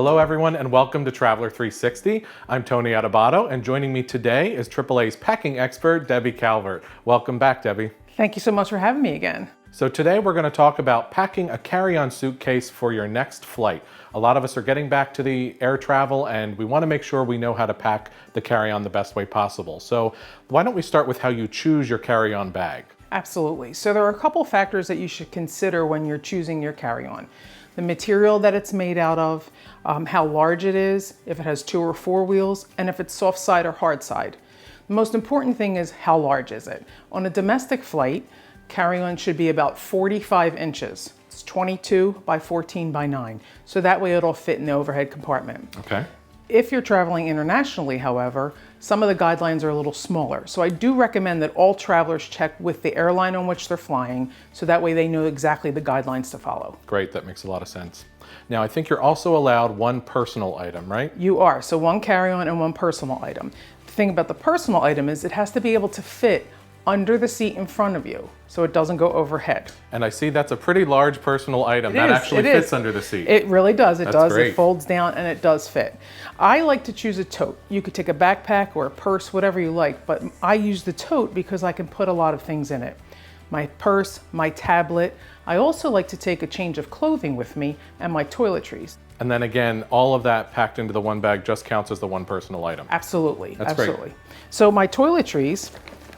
Hello everyone and welcome to Traveler 360. I'm Tony Adebato and joining me today is AAA's packing expert, Debby Calvert. Welcome back, Debby. Thank you so much for having me again. So today we're going to talk about packing a carry-on suitcase for your next flight. A lot of us are getting back to the air travel and we want to make sure we know how to pack the carry-on the best way possible. So why don't we start with how you choose your carry-on bag? Absolutely. So there are a couple factors that you should consider when you're choosing your carry-on. The material that it's made out of, how large it is, if it has 2 or 4 wheels, and if it's soft side or hard side. The most important thing is how large is it. On a domestic flight, carry-on should be about 45 inches. It's 22 by 14 by 9. So that way it'll fit in the overhead compartment. Okay. If you're traveling internationally, however, some of the guidelines are a little smaller. So I do recommend that all travelers check with the airline on which they're flying, so that way they know exactly the guidelines to follow. Great, that makes a lot of sense. Now I think you're also allowed 1 personal item, right? You are, so 1 carry-on and 1 personal item. The thing about the personal item is it has to be able to fit under the seat in front of you, so it doesn't go overhead. And I see that's a pretty large personal item. That actually fits under the seat. It really does. It does. Great. It folds down and it does fit. I like to choose a tote. You could take a backpack or a purse, whatever you like, but I use the tote because I can put a lot of things in it. My purse, my tablet. I also like to take a change of clothing with me and my toiletries. And then again, all of that packed into the 1 bag just counts as the 1 personal item. Absolutely. That's absolutely. Great. So my toiletries,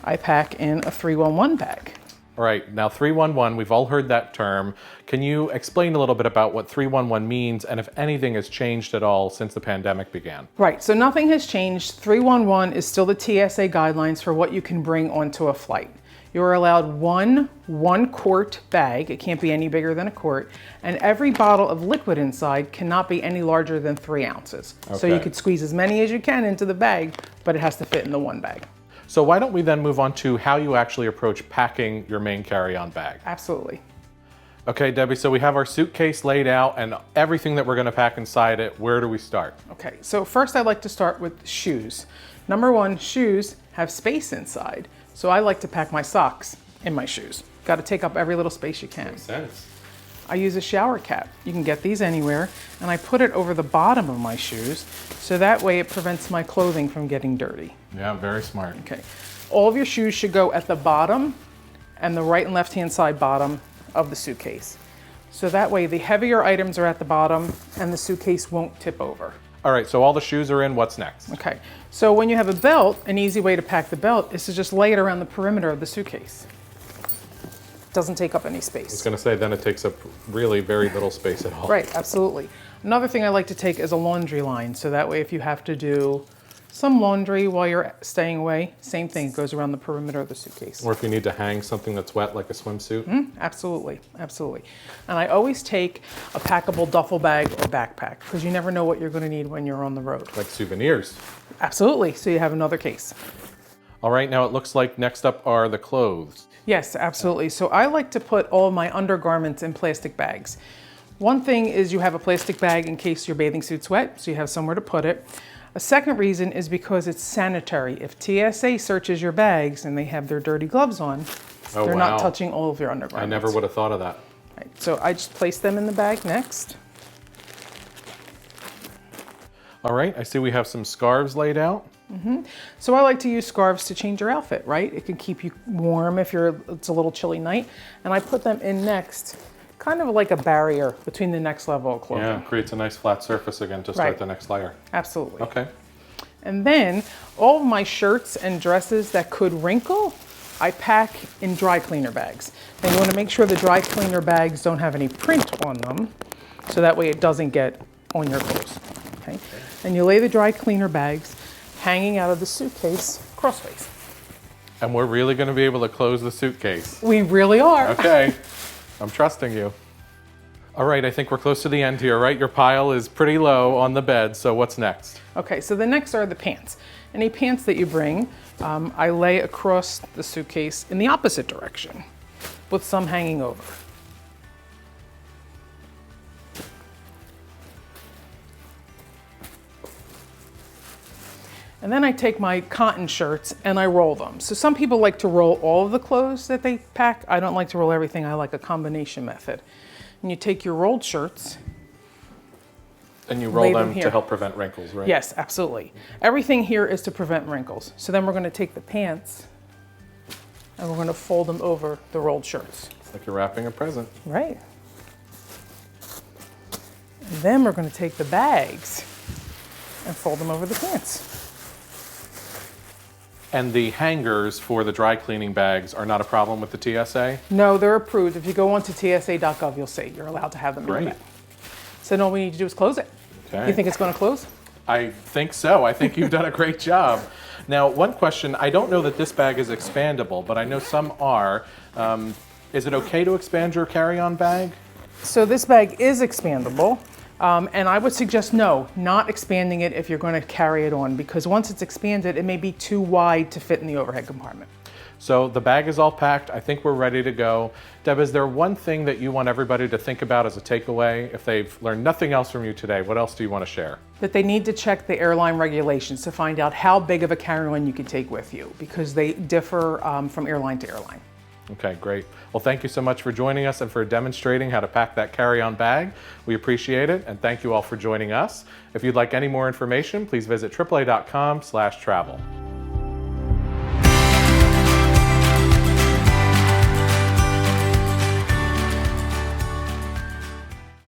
I pack in a 311 bag. All right, now 311, we've all heard that term. Can you explain a little bit about what 311 means and if anything has changed at all since the pandemic began? Right, so nothing has changed. 311 is still the TSA guidelines for what you can bring onto a flight. You're allowed one 1-quart bag. It can't be any bigger than a quart. And every bottle of liquid inside cannot be any larger than 3 ounces. Okay. So you could squeeze as many as you can into the bag, but it has to fit in the 1 bag. So why don't we then move on to how you actually approach packing your main carry-on bag? Absolutely. Okay, Debby, so we have our suitcase laid out and everything that we're going to pack inside it. Where do we start? Okay, so first I'd like to start with shoes. Number 1, shoes have space inside. So I like to pack my socks in my shoes. Got to take up every little space you can. Makes sense. I use a shower cap. You can get these anywhere, and I put it over the bottom of my shoes, so that way it prevents my clothing from getting dirty. Yeah, very smart. Okay. All of your shoes should go at the bottom and the right and left hand side bottom of the suitcase. So that way the heavier items are at the bottom and the suitcase won't tip over. All right, so all the shoes are in, what's next? Okay, so when you have a belt, an easy way to pack the belt is to just lay it around the perimeter of the suitcase. Doesn't take up any space. I was going to say, then it takes up really very little space at all. Right, absolutely. Another thing I like to take is a laundry line, so that way if you have to do some laundry while you're staying away, same thing, it goes around the perimeter of the suitcase. Or if you need to hang something that's wet, like a swimsuit. Absolutely, absolutely. And I always take a packable duffel bag or backpack, because you never know what you're going to need when you're on the road. Like souvenirs. Absolutely, so you have another case. All right, now it looks like next up are the clothes. Yes, absolutely. So I like to put all of my undergarments in plastic bags. One thing is you have a plastic bag in case your bathing suit's wet, so you have somewhere to put it. A second reason is because it's sanitary. If TSA searches your bags and they have their dirty gloves on, they're not touching all of your undergarments. I never would have thought of that. Right, so I just place them in the bag next. All right, I see we have some scarves laid out. So I like to use scarves to change your outfit, right? It can keep you warm if it's a little chilly night. And I put them in next, kind of like a barrier between the next level of clothing. Yeah, it creates a nice flat surface again to start the next layer. Absolutely. Okay. And then all of my shirts and dresses that could wrinkle, I pack in dry cleaner bags. And you want to make sure the dry cleaner bags don't have any print on them, so that way it doesn't get on your clothes. Okay? And you lay the dry cleaner bags hanging out of the suitcase crossways. And we're really going to be able to close the suitcase. We really are. Okay, I'm trusting you. All right, I think we're close to the end here, right? Your pile is pretty low on the bed, so what's next? Okay, so the next are the pants. Any pants that you bring, I lay across the suitcase in the opposite direction with some hanging over. And then I take my cotton shirts and I roll them. So some people like to roll all of the clothes that they pack. I don't like to roll everything. I like a combination method. And you take your rolled shirts And you roll lay them to here. help prevent wrinkles, right? Yes, absolutely. Everything here is to prevent wrinkles. So then we're going to take the pants and we're going to fold them over the rolled shirts. It's like you're wrapping a present. Right. And then we're going to take the bags and fold them over the pants. And the hangers for the dry cleaning bags are not a problem with the TSA? No, they're approved. If you go onto tsa.gov, you'll see you're allowed to have them in Great. the bag. So then all we need to do is close it. Okay. You think it's going to close? I think so. I think you've done a great job. Now, one question, I don't know that this bag is expandable, but I know some are. Is it okay to expand your carry-on bag? So this bag is expandable, and I would suggest no, not expanding it if you're going to carry it on, because once it's expanded, it may be too wide to fit in the overhead compartment. So the bag is all packed. I think we're ready to go. Deb, is there one thing that you want everybody to think about as a takeaway? If they've learned nothing else from you today, what else do you want to share? That they need to check the airline regulations to find out how big of a carry-on you can take with you, because they differ from airline to airline. Okay, great. Well, thank you so much for joining us and for demonstrating how to pack that carry-on bag. We appreciate it, and thank you all for joining us. If you'd like any more information, please visit AAA.com/travel.